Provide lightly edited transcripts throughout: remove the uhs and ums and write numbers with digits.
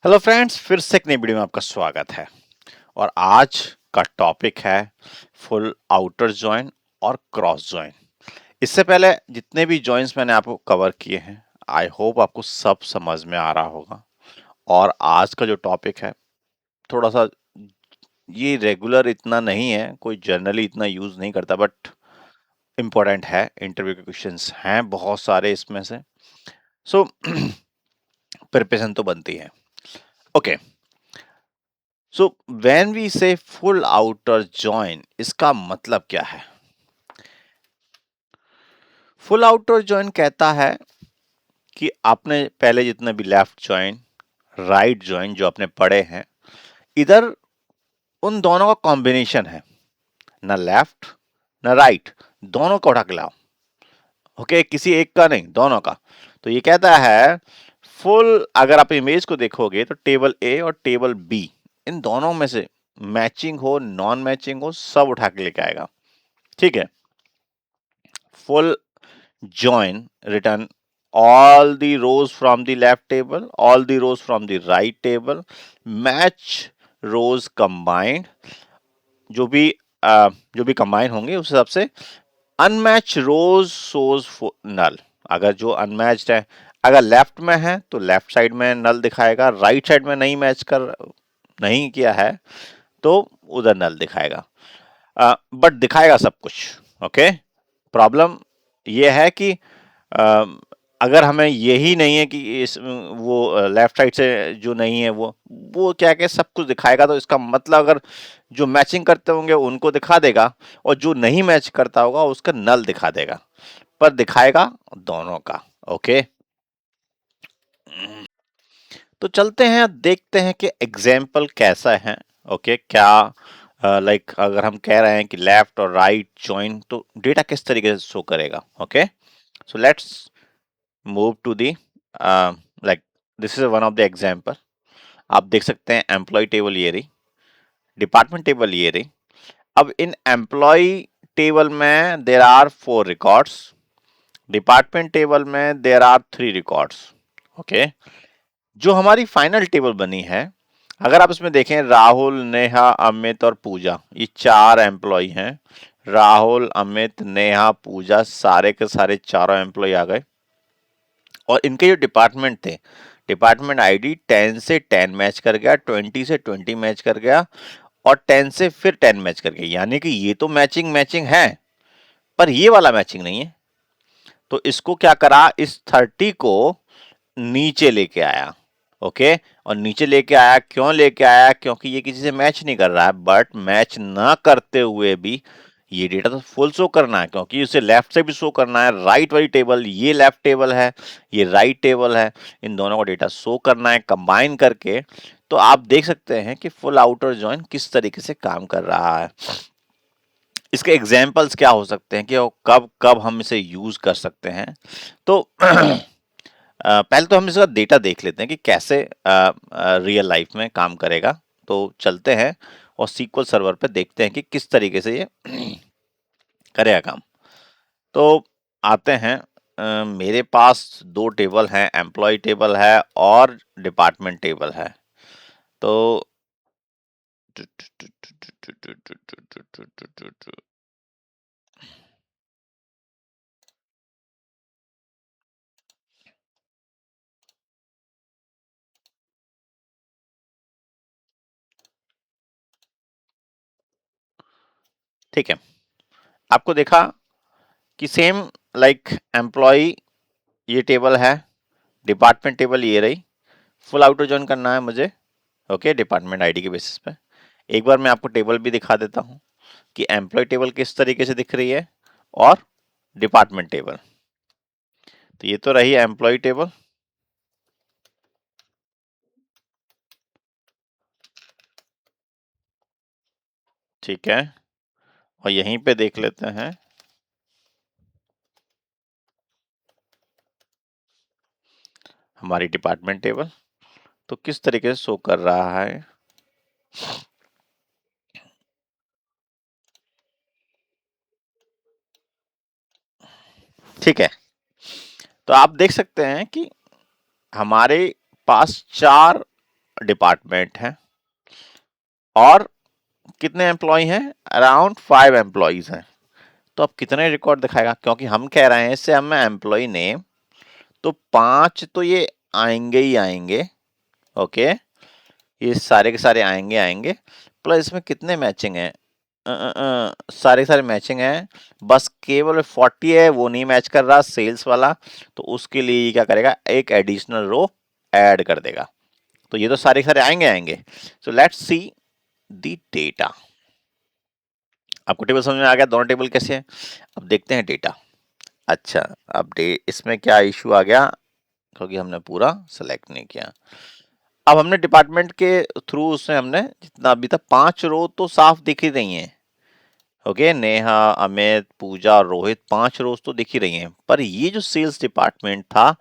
Hello friends, फिर से एक नई वीडियो में आपका स्वागत है। और आज का टॉपिक है फुल आउटर जॉइन और क्रॉस जॉइन। इससे पहले जितने भी जॉइंट्स मैंने आपको कवर किए हैं, आई होप आपको सब समझ में आ रहा होगा। और आज का जो टॉपिक है, थोड़ा सा ये रेगुलर इतना नहीं है, कोई जनरली इतना यूज नहीं करता, बट इम्पोर्टेंट है। इंटरव्यू के क्वेश्चंस हैं बहुत सारे इसमें से, सो प्रिपरेशन तो बनती है। ओके, सो व्हेन वी से फुल आउटर जॉइन, इसका मतलब क्या है? फुल आउटर जॉइन कहता है कि आपने पहले जितने भी लेफ्ट जॉइन, राइट जॉइन जो आपने पढ़े हैं, इधर उन दोनों का कॉम्बिनेशन है, ना लेफ्ट ना राइट, दोनों को उठा के लाओ। ओके, किसी एक का नहीं, दोनों का। तो ये कहता है फुल, अगर आप इमेज को देखोगे तो टेबल ए और टेबल बी, इन दोनों में से मैचिंग हो नॉन मैचिंग हो, सब उठा के लेके आएगा। ठीक है। Full join return all the rows from the left table, all the rows from the right table, match rows combined, जो भी जो भी कंबाइन होंगे उस हिसाब से। अनमैच रोज सोज नल, अगर जो अनमैच्ड है, अगर लेफ्ट में है तो लेफ्ट साइड में नल दिखाएगा, राइट साइड में नहीं मैच कर नहीं किया है तो उधर नल दिखाएगा। बट दिखाएगा सब कुछ। ओके, प्रॉब्लम ये है कि अ, अगर हमें यही नहीं है कि इस वो लेफ्ट साइड से जो नहीं है वो क्या क्या सब कुछ दिखाएगा, तो इसका मतलब अगर जो मैचिंग करते होंगे उनको दिखा देगा और जो नहीं मैच करता होगा उसका नल दिखा देगा, पर दिखाएगा दोनों का। ओके, तो चलते हैं देखते हैं कि एग्जाम्पल कैसा है। ओके, क्या लाइक अगर हम कह रहे हैं कि लेफ्ट और राइट जॉइन, तो डेटा किस तरीके से शो करेगा। Okay, so let's move to the like this is one of the example. आप देख सकते हैं एम्प्लॉय टेबल ये रही, डिपार्टमेंट टेबल ये रही। अब इन एम्प्लॉय टेबल में there are 4 records, department table में देर आर 3 रिकॉर्ड्स। ओके, जो हमारी फाइनल टेबल बनी है, अगर आप इसमें देखें, राहुल, नेहा, अमित और पूजा, ये 4 एम्प्लॉय हैं। राहुल, अमित, नेहा, पूजा, सारे के सारे चारों एम्प्लॉय आ गए। और इनके जो डिपार्टमेंट थे, डिपार्टमेंट आईडी 10 से 10 मैच कर गया, 20 से 20 मैच कर गया, और 10 से फिर 10 मैच कर गया। यानी कि ये तो मैचिंग मैचिंग है, पर ये वाला मैचिंग नहीं है। तो इसको क्या करा, इस 30 को नीचे लेके आया। ओके, और नीचे लेके आया, क्यों लेके आया? क्योंकि ये किसी से मैच नहीं कर रहा है, बट मैच ना करते हुए भी ये डेटा तो फुल शो करना है, क्योंकि उसे लेफ्ट से भी शो करना है। राइट वाली टेबल, ये लेफ्ट टेबल है, ये राइट टेबल है, इन दोनों को डेटा शो करना है कंबाइन करके। तो आप देख सकते हैं कि फुल आउटर जॉइन किस तरीके से काम कर रहा है। इसके एग्जाम्पल्स क्या हो सकते हैं कि कब कब हम इसे यूज कर सकते हैं। तो पहले तो हम इसका डेटा देख लेते हैं कि कैसे रियल लाइफ में काम करेगा। तो चलते हैं और सीक्वल सर्वर पे देखते हैं कि किस तरीके से ये करेगा काम। तो आते हैं, मेरे पास 2 टेबल हैं, एम्प्लॉय टेबल है और डिपार्टमेंट टेबल है। तो ठीक है, आपको देखा कि सेम लाइक एम्प्लॉय ये टेबल है, डिपार्टमेंट टेबल ये रही। फुल आउटर जॉइन करना है मुझे। ओके, डिपार्टमेंट आईडी के बेसिस पे एक बार मैं आपको टेबल भी दिखा देता हूँ कि एम्प्लॉय टेबल किस तरीके से दिख रही है और डिपार्टमेंट टेबल। तो ये तो रही एम्प्लॉय टेबल। ठीक है, और यहीं पे देख लेते हैं हमारी डिपार्टमेंट टेबल तो किस तरीके से शो कर रहा है। ठीक है, तो आप देख सकते हैं कि हमारे पास 4 डिपार्टमेंट हैं और कितने एम्प्लॉय हैं, अराउंड 5 एम्प्लॉयज हैं। तो अब कितने रिकॉर्ड दिखाएगा, क्योंकि हम कह रहे हैं इससे हमें एम्प्लॉय नेम, तो 5 तो ये आएंगे ही आएंगे। ओके, ये सारे के सारे आएंगे आएंगे, प्लस इसमें कितने मैचिंग है, सारे सारे मैचिंग है, बस केवल 40 है वो नहीं मैच कर रहा सेल्स वाला, तो उसके लिए ये क्या करेगा, एक एडिशनल रो ऐड कर देगा। तो ये तो सारे सारे आएंगे आएंगे। So let's see the data. आपको टेबल समझ में आ गया, दोनों टेबल कैसे हैं। अब देखते हैं डेटा। अच्छा, अब इसमें क्या इशू आ गया, क्योंकि हमने पूरा सेलेक्ट नहीं किया। अब हमने डिपार्टमेंट के थ्रू उसमें हमने जितना अभी तक 5 रो तो साफ दिख ही रही हैं। ओके, नेहा, अमित, पूजा और रोहित 5 रोज तो दिख ही रही हैं, पर ये जो सेल्स डिपार्टमेंट था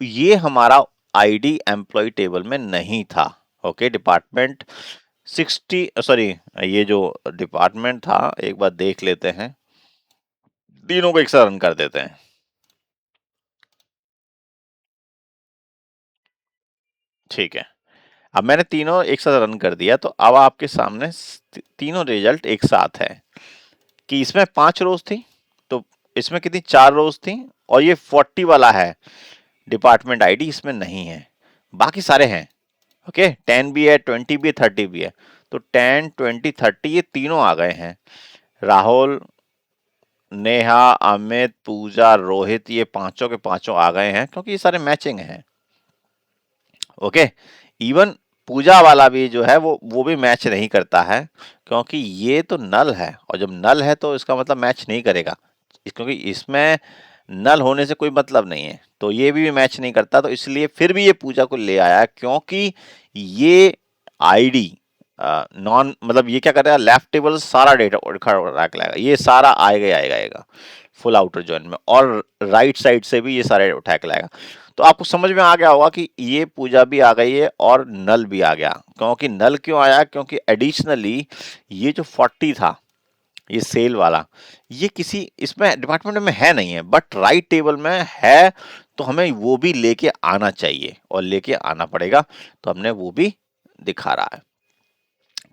ये हमारा आईडी एम्प्लॉय टेबल में नहीं था। ओके, डिपार्टमेंट 60 सॉरी, ये जो डिपार्टमेंट था एक बार देख लेते हैं, तीनों को एक साथ रन कर देते हैं। ठीक है, अब मैंने तीनों एक साथ रन कर दिया, तो अब आपके सामने तीनों रिजल्ट एक साथ है कि इसमें 5 रोज थी, तो इसमें कितनी 4 रोज थी, और ये 40 वाला है डिपार्टमेंट आईडी इसमें नहीं है, बाकी सारे हैं। ओके, 10 भी है, 20 भी है, 30 भी है, तो 10, 20, 30 ये तीनों आ गए हैं। राहुल, नेहा, अमित, पूजा, रोहित, ये पांचों के पांचों आ गए हैं क्योंकि ये सारे मैचिंग हैं। ओके, इवन पूजा वाला भी जो है वो भी मैच नहीं करता है, क्योंकि ये तो नल है, और जब नल है तो इसका मतलब मैच नहीं करेगा, क्योंकि इसमें नल होने से कोई मतलब नहीं है, तो ये भी मैच नहीं करता, तो इसलिए फिर भी ये पूजा को ले आया, क्योंकि ये आईडी नॉन मतलब ये क्या करेगा, लेफ्ट टेबल सारा डेटा रख लाएगा, ये सारा आएगा ही आएगा आएगा फुल आउटर जॉइन में, और राइट साइड से भी ये सारे उठा के लाएगा। तो आपको समझ में आ गया होगा कि ये पूजा भी आ गई है और नल भी आ गया। क्योंकि नल क्यों आया, क्योंकि एडिशनली ये जो 40 था ये सेल वाला, ये किसी इसमें डिपार्टमेंट में है नहीं है, बट राइट टेबल में है, तो हमें वो भी लेके आना चाहिए और लेके आना पड़ेगा, तो हमने वो भी दिखा रहा है।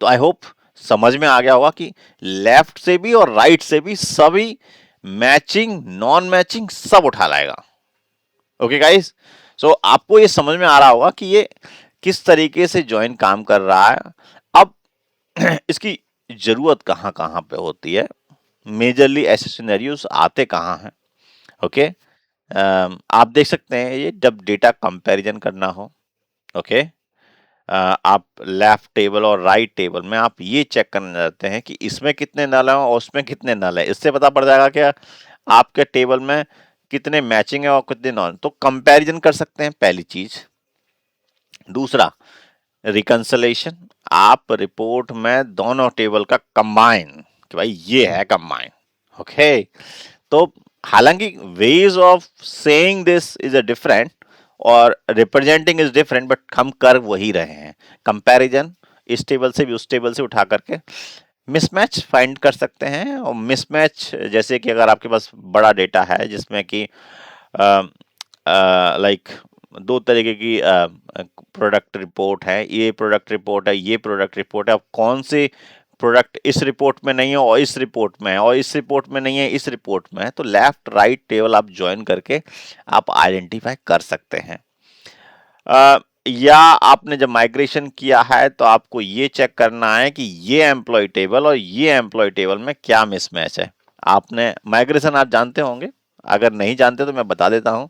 तो आई होप समझ में आ गया होगा कि लेफ्ट से भी और राइट से भी सभी मैचिंग नॉन मैचिंग सब उठा लाएगा। ओके गाइस, सो आपको ये समझ में आ रहा होगा कि ये किस तरीके से ज्वाइन काम कर रहा है। अब इसकी जरूरत कहाँ कहाँ पे होती है, मेजरली ऐसे सिनेरियोस आते कहाँ हैं। ओके, आप देख सकते हैं ये जब डेटा कंपैरिजन करना हो। ओके, आप लेफ्ट टेबल और राइट टेबल में आप ये चेक करना चाहते हैं कि इसमें कितने नल हैं और उसमें कितने नल हैं, इससे पता पड़ जाएगा कि आपके टेबल में कितने मैचिंग है और कितने नॉन, तो कंपैरिजन कर सकते हैं पहली चीज। दूसरा, रिकंसलेशन, आप रिपोर्ट में दोनों टेबल का कंबाइन, कि भाई ये है कंबाइन। ओके, तो हालांकि ways of saying this is a different और रिप्रेजेंटिंग इज डिफरेंट, बट हम कर वही रहे हैं, कंपैरिजन इस टेबल से भी उस टेबल से उठा करके मिसमैच फाइंड कर सकते हैं। और मिसमैच जैसे कि अगर आपके पास बड़ा डेटा है जिसमें कि लाइक दो तरीके की प्रोडक्ट रिपोर्ट है, ये प्रोडक्ट रिपोर्ट है, ये प्रोडक्ट रिपोर्ट है, अब कौन से प्रोडक्ट इस रिपोर्ट में नहीं है और इस रिपोर्ट में है, और इस रिपोर्ट में नहीं है इस रिपोर्ट में है, तो लेफ्ट राइट टेबल आप ज्वाइन करके आप आइडेंटिफाई कर सकते हैं। या आपने जब माइग्रेशन किया है तो आपको ये चेक करना है कि ये एम्प्लॉय टेबल और ये एम्प्लॉय टेबल में क्या मिसमैच है। आपने माइग्रेशन आप जानते होंगे, अगर नहीं जानते तो मैं बता देता हूं।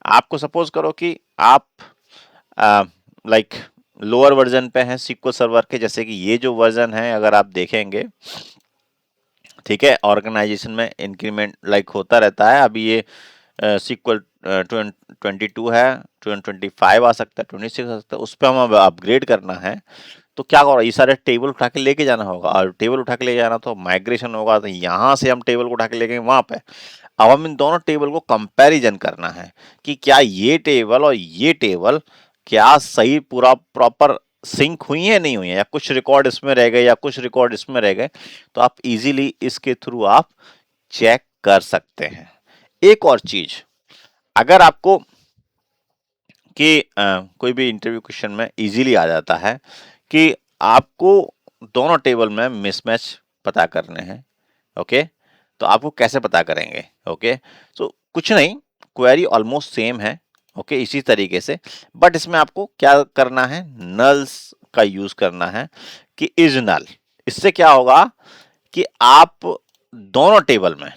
आपको सपोज करो कि आप लाइक लोअर वर्जन पे हैं SQL सर्वर के, जैसे कि ये जो वर्जन है अगर आप देखेंगे, ठीक है, ऑर्गेनाइजेशन में इंक्रीमेंट लाइक होता रहता है। अभी ये SQL 22 है, 25 आ सकता है, 26 आ सकता है, उस पर हम अपग्रेड करना है, तो क्या करो, ये सारे टेबल उठा के लेके जाना होगा, और टेबल उठा के ले जाना तो माइग्रेशन होगा, तो यहाँ से हम टेबल को उठा के ले गए वहां पे। अब हम इन दोनों टेबल को कंपैरिजन करना है कि क्या ये टेबल और ये टेबल क्या सही पूरा प्रॉपर सिंक हुई है नहीं हुई है, या कुछ रिकॉर्ड इसमें रह गए या कुछ रिकॉर्ड इसमें रह गए, तो आप इजीली इसके थ्रू आप चेक कर सकते हैं। एक और चीज, अगर आपको कि कोई भी इंटरव्यू क्वेश्चन में इजीली आ जाता है कि आपको दोनों टेबल में मिसमैच पता करने हैं। ओके, तो आपको कैसे पता करेंगे? ओके, सो कुछ नहीं, क्वेरी ऑलमोस्ट सेम है। ओके, इसी तरीके से, बट इसमें आपको क्या करना है, नल्स का यूज करना है कि इज नल। इससे क्या होगा कि आप दोनों टेबल में,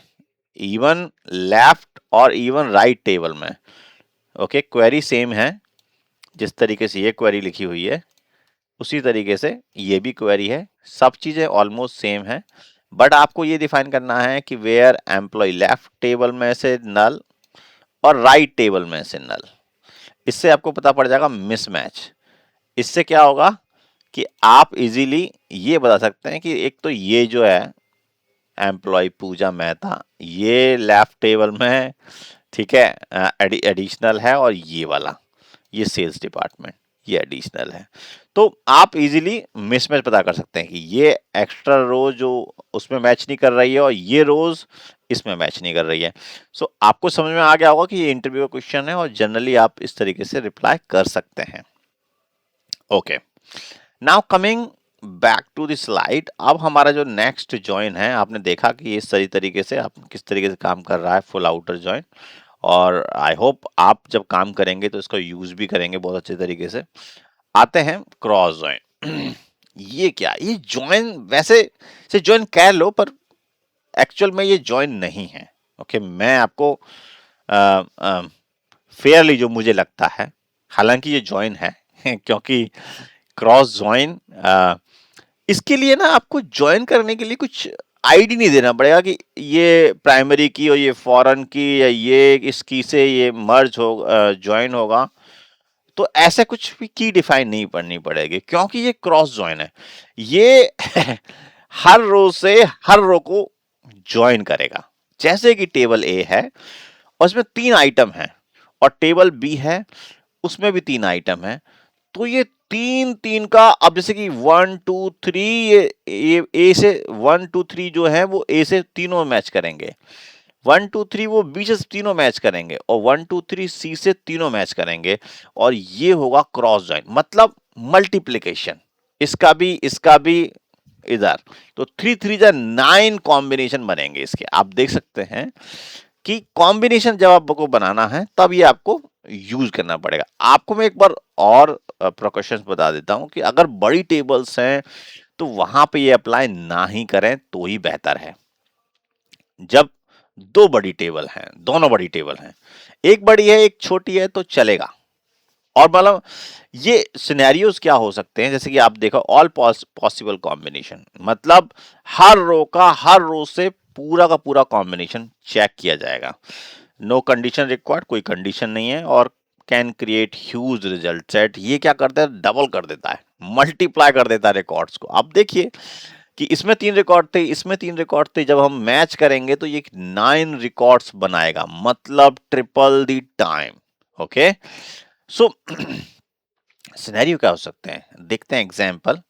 इवन लेफ्ट और इवन राइट टेबल में, ओके, क्वेरी सेम है। जिस तरीके से ये क्वेरी लिखी हुई है उसी तरीके से ये भी क्वेरी है, सब चीजें ऑलमोस्ट सेम है, बट आपको ये डिफाइन करना है कि वेयर एम्प्लॉय लेफ्ट टेबल में से नल और राइट टेबल में से नल। इससे आपको पता पड़ जाएगा मिसमैच। इससे क्या होगा कि आप इजीली ये बता सकते हैं कि एक तो ये जो है एम्प्लॉय पूजा मेहता, ये लेफ्ट टेबल में है, ठीक है, एडिशनल है, और ये वाला, ये सेल्स डिपार्टमेंट, ये एडिशनल है। तो आप इजीली मिसमैच पता कर सकते हैं कि ये एक्स्ट्रा रो जो उसमें मैच नहीं कर रही है और ये रोज इसमें मैच नहीं कर रही है। सो आपको समझ में आ गया होगा कि ये इंटरव्यू का क्वेश्चन है और जनरली आप इस तरीके से रिप्लाई कर सकते हैं। Okay, now coming back to the slide. अब हमारा जो नेक्स्ट जॉइन है, आपने देखा कि इस सही तरीके से आप किस तरीके से काम कर रहा है फुल आउटर जॉइन, और आई होप आप जब काम करेंगे तो इसका यूज भी करेंगे बहुत अच्छे तरीके से। आते हैं क्रॉस जॉइन। ये क्या, ये जॉइन वैसे से जॉइन कह लो, पर एक्चुअल में ये जॉइन नहीं है। ओके, मैं आपको फेयरली जो मुझे लगता है, हालांकि ये जॉइन है क्योंकि क्रॉस जॉइन, इसके लिए ना आपको ज्वाइन करने के लिए कुछ आईडी नहीं देना पड़ेगा कि ये प्राइमरी की और ये फॉरेन की या ये इसकी से ये मर्ज हो ज्वाइन होगा, तो ऐसे कुछ भी की डिफाइन नहीं पड़नी पड़ेगी क्योंकि ये क्रॉस ज्वाइन है। ये हर रो से हर रो को ज्वाइन करेगा। जैसे कि टेबल ए है और उसमें 3 आइटम हैं, और टेबल बी है उसमें भी 3 आइटम है, तो ये 3 का, अब जैसे कि 1 2 3, ये ए से 1 2 3 जो है वो ए से तीनों मैच करेंगे, 1 2 3 वो बी से तीनों मैच करेंगे, और 1 2 3 सी से तीनों मैच करेंगे, और ये होगा क्रॉस जॉइन, मतलब मल्टीप्लीकेशन। इसका भी इधर, तो 3 3 जा 9 कॉम्बिनेशन बनेंगे इसके। आप देख सकते हैं कि कॉम्बिनेशन जब आपको बनाना है तब ये आपको यूज करना पड़ेगा। आपको मैं एक बार और प्रिकॉशंस बता देता हूं कि अगर बड़ी टेबल्स हैं तो वहां पे ये अप्लाई ना ही करें तो ही बेहतर है। जब दो बड़ी टेबल हैं, दोनों बड़ी टेबल हैं, एक बड़ी है एक छोटी है, तो चलेगा। और मतलब ये सिनेरियोज क्या हो सकते हैं, जैसे कि आप देखो ऑल पॉसिबल कॉम्बिनेशन, मतलब हर रो का हर रो से पूरा का पूरा कॉम्बिनेशन चेक किया जाएगा। नो कंडीशन रिक्वायर्ड, कोई कंडीशन नहीं है, और can create huge result set, ये क्या करता है, डबल कर देता है, मल्टीप्लाई कर देता है रिकॉर्ड्स को। अब देखिए कि इसमें 3 रिकॉर्ड थे, इसमें 3 रिकॉर्ड थे, जब हम मैच करेंगे तो ये 9 रिकॉर्ड्स बनाएगा, मतलब triple the time. Okay, so scenario क्या हो सकते हैं, देखते हैं एग्जांपल।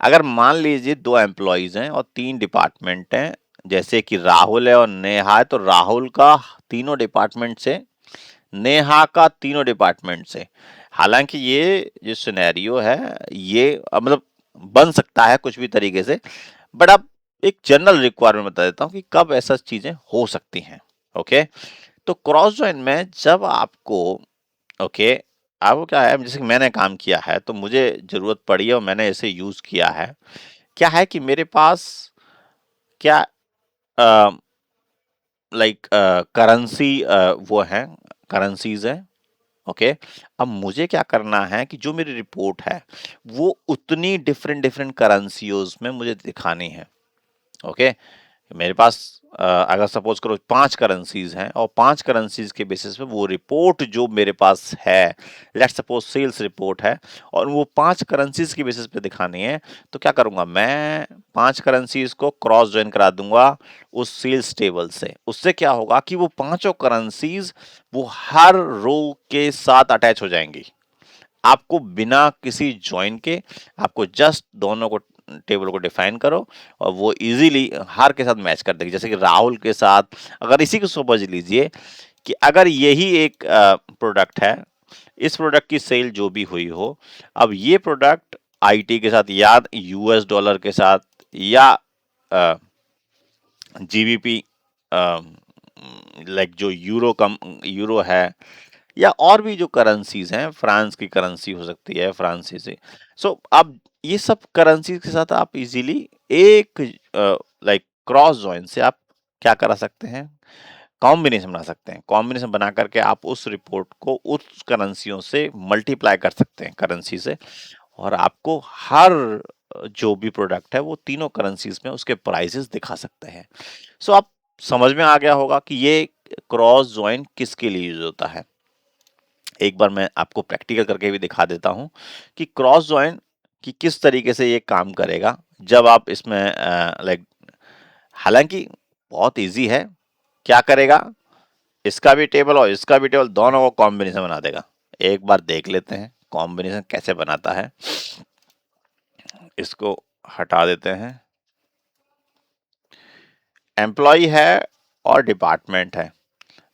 अगर मान लीजिए 2 एम्प्लॉइज हैं और 3 डिपार्टमेंट हैं, जैसे कि राहुल है और नेहा है, तो राहुल का तीनों डिपार्टमेंट से, नेहा का तीनों डिपार्टमेंट से। हालांकि ये जो सिनेरियो है ये मतलब बन सकता है कुछ भी तरीके से, बट अब एक जनरल रिक्वायरमेंट बता देता हूँ कि कब ऐसा चीजें हो सकती हैं। ओके, तो क्रॉस जॉइन में जब आपको, ओके, आपको क्या है, जैसे कि मैंने काम किया है तो मुझे जरूरत पड़ी है और मैंने इसे यूज किया है। क्या है कि मेरे पास क्या लाइक करेंसी वो है, करेंसीज है। ओके, अब मुझे क्या करना है कि जो मेरी रिपोर्ट है वो उतनी डिफरेंट डिफरेंट करेंसीज में मुझे दिखानी है। ओके, मेरे पास अगर सपोज करो 5 करेंसीज हैं और 5 करेंसीज के बेसिस पे वो रिपोर्ट जो मेरे पास है, लेट्स सपोज सेल्स रिपोर्ट है, और वो 5 करेंसीज के बेसिस पे दिखानी है, तो क्या करूंगा, मैं 5 करेंसीज को क्रॉस ज्वाइन करा दूंगा उस सेल्स टेबल से। उससे क्या होगा कि वो पांचों करेंसीज वो हर रो के साथ अटैच हो जाएंगी। आपको बिना किसी ज्वाइन के, आपको जस्ट दोनों को टेबल को डिफाइन करो और वो इजीली हर के साथ मैच कर देगी। जैसे कि राहुल के साथ, अगर इसी को समझ लीजिए कि अगर यही एक प्रोडक्ट है इस प्रोडक्ट की सेल जो भी हुई हो, अब ये प्रोडक्ट आईटी के साथ या यूएस डॉलर के साथ या जीबीपी लाइक जो यूरो है या और भी जो करेंसीज हैं, फ्रांस की करेंसी हो सकती है फ्रांसी से। सो अब ये सब करेंसीज के साथ आप इजीली एक लाइक क्रॉस जॉइन से आप क्या करा सकते हैं, कॉम्बिनेशन बना सकते हैं। कॉम्बिनेशन बना करके आप उस रिपोर्ट को उस करेंसियों से मल्टीप्लाई कर सकते हैं करेंसी से, और आपको हर जो भी प्रोडक्ट है वो तीनों करेंसीज में उसके प्राइसेस दिखा सकते हैं। सो आप समझ में आ गया होगा कि ये क्रॉस जॉइन किसके लिए यूज होता है। एक बार मैं आपको प्रैक्टिकल करके भी दिखा देता हूं कि क्रॉस जॉइन की किस तरीके से ये काम करेगा जब आप इसमें लाइक, हालांकि बहुत इजी है। क्या करेगा, इसका भी टेबल और इसका भी टेबल दोनों को कॉम्बिनेशन बना देगा। एक बार देख लेते हैं कॉम्बिनेशन कैसे बनाता है। इसको हटा देते हैं। एम्प्लॉय है और डिपार्टमेंट है।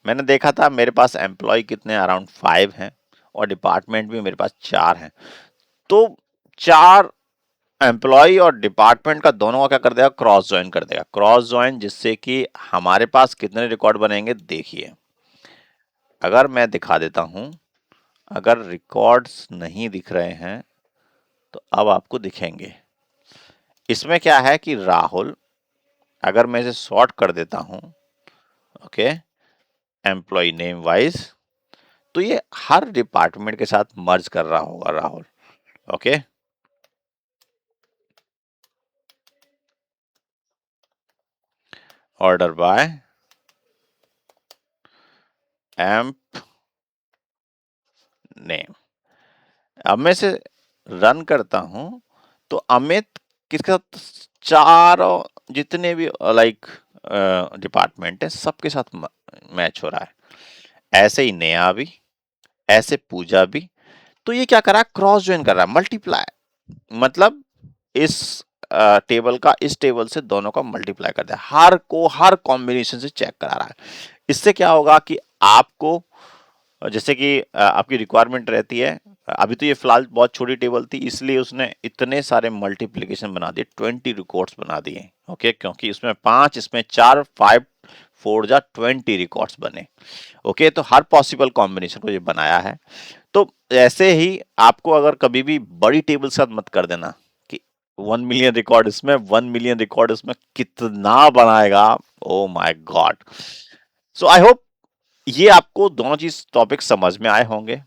मैंने देखा था मेरे पास एम्प्लॉय कितने अराउंड 5 हैं और डिपार्टमेंट भी मेरे पास 4 हैं। तो 4 एम्प्लॉय और डिपार्टमेंट का दोनों का क्या कर देगा, क्रॉस ज्वाइन कर देगा। क्रॉस ज्वाइन जिससे कि हमारे पास कितने रिकॉर्ड बनेंगे, देखिए अगर मैं दिखा देता हूं, अगर रिकॉर्ड्स नहीं दिख रहे हैं तो अब आपको दिखेंगे। इसमें क्या है कि राहुल, अगर मैं इसे सॉर्ट कर देता हूं, ओके, एम्प्लॉय नेम वाइज, तो ये हर डिपार्टमेंट के साथ मर्ज कर रहा होगा Rahul. Okay, order by amp name. अब मैं इसे रन करता हूं तो अमित किसके साथ, चारों जितने भी लाइक डिपार्टमेंट है सबके साथ मैच हो रहा है। ऐसे ही नेहा भी, ऐसे पूजा भी। तो ये क्या कर रहा है, क्रॉस ज्वाइन कर रहा है, मल्टीप्लाई, मतलब इस टेबल का इस टेबल से दोनों का मल्टीप्लाई कर दिया, हर कॉम्बिनेशन से चेक करा रहा है। इससे क्या होगा कि आपको जैसे कि आपकी रिक्वायरमेंट रहती है, अभी तो ये फिलहाल बहुत छोटी टेबल थी इसलिए उसने इतने सारे मल्टीप्लिकेशन बना दिए, 20 रिकॉर्ड्स बना दिए। ओके, क्योंकि इसमें 5 इसमें 4, 5 4 जा 20 रिकॉर्ड्स बने। ओके, तो हर पॉसिबल कॉम्बिनेशन को ये बनाया है। तो ऐसे ही आपको अगर कभी भी बड़ी टेबल के साथ मत कर देना कि 1 मिलियन रिकॉर्ड इसमें, 1 मिलियन रिकॉर्ड इसमें, कितना बनाएगा, oh my God. So I hope ये आपको दोनों चीज टॉपिक समझ में आए होंगे।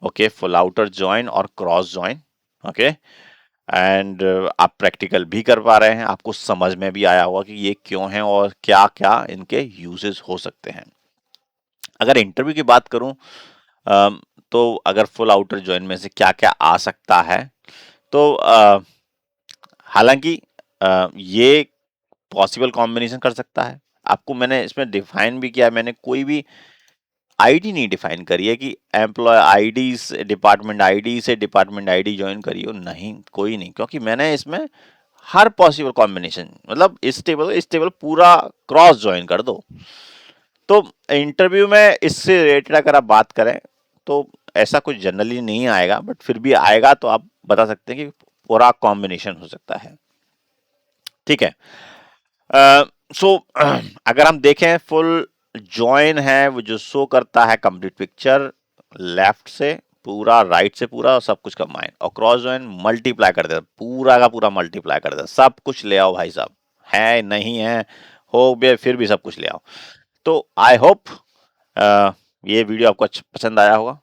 ओके, फुल आउटर ज्वाइन और क्रॉस ज्वाइन। ओके, एंड आप प्रैक्टिकल भी कर पा रहे हैं, आपको समझ में भी आया होगा कि ये क्यों है और क्या क्या इनके यूजेस हो सकते हैं। अगर इंटरव्यू की बात करूं तो अगर फुल आउटर ज्वाइन में से क्या क्या आ सकता है, तो हालांकि ये पॉसिबल कॉम्बिनेशन कर सकता है। आपको मैंने इसमें डिफाइन भी किया, मैंने कोई भी आईडी नहीं डिफाइन करी है कि एम्प्लॉय आईडी से डिपार्टमेंट आईडी ज्वाइन करियो, नहीं, कोई नहीं, क्योंकि मैंने इसमें हर पॉसिबल कॉम्बिनेशन, मतलब इस टेबल पूरा क्रॉस ज्वाइन कर दो। तो इंटरव्यू में इससे रिलेटेड अगर आप बात करें तो ऐसा कुछ जनरली नहीं आएगा, बट फिर भी आएगा तो आप बता सकते हैं कि पूरा कॉम्बिनेशन हो सकता है। ठीक है, सो अगर हम देखें फुल जॉइन है वो जो शो करता है कंप्लीट पिक्चर, लेफ्ट से पूरा, राइट से पूरा, और सब कुछ कंबाइन, और क्रॉस जॉइन मल्टीप्लाई कर देता, पूरा का पूरा मल्टीप्लाई कर देता, सब कुछ ले आओ भाई साहब, है नहीं है, हो गया, फिर भी सब कुछ ले आओ। तो आई होप ये वीडियो आपको पसंद आया होगा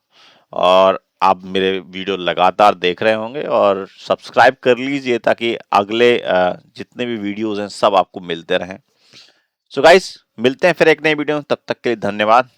और आप मेरे वीडियो लगातार देख रहे होंगे, और सब्सक्राइब कर लीजिए ताकि अगले जितने भी वीडियोस हैं सब आपको मिलते रहें। सो गाइस, मिलते हैं फिर एक नई वीडियो में, तब तक के लिए धन्यवाद।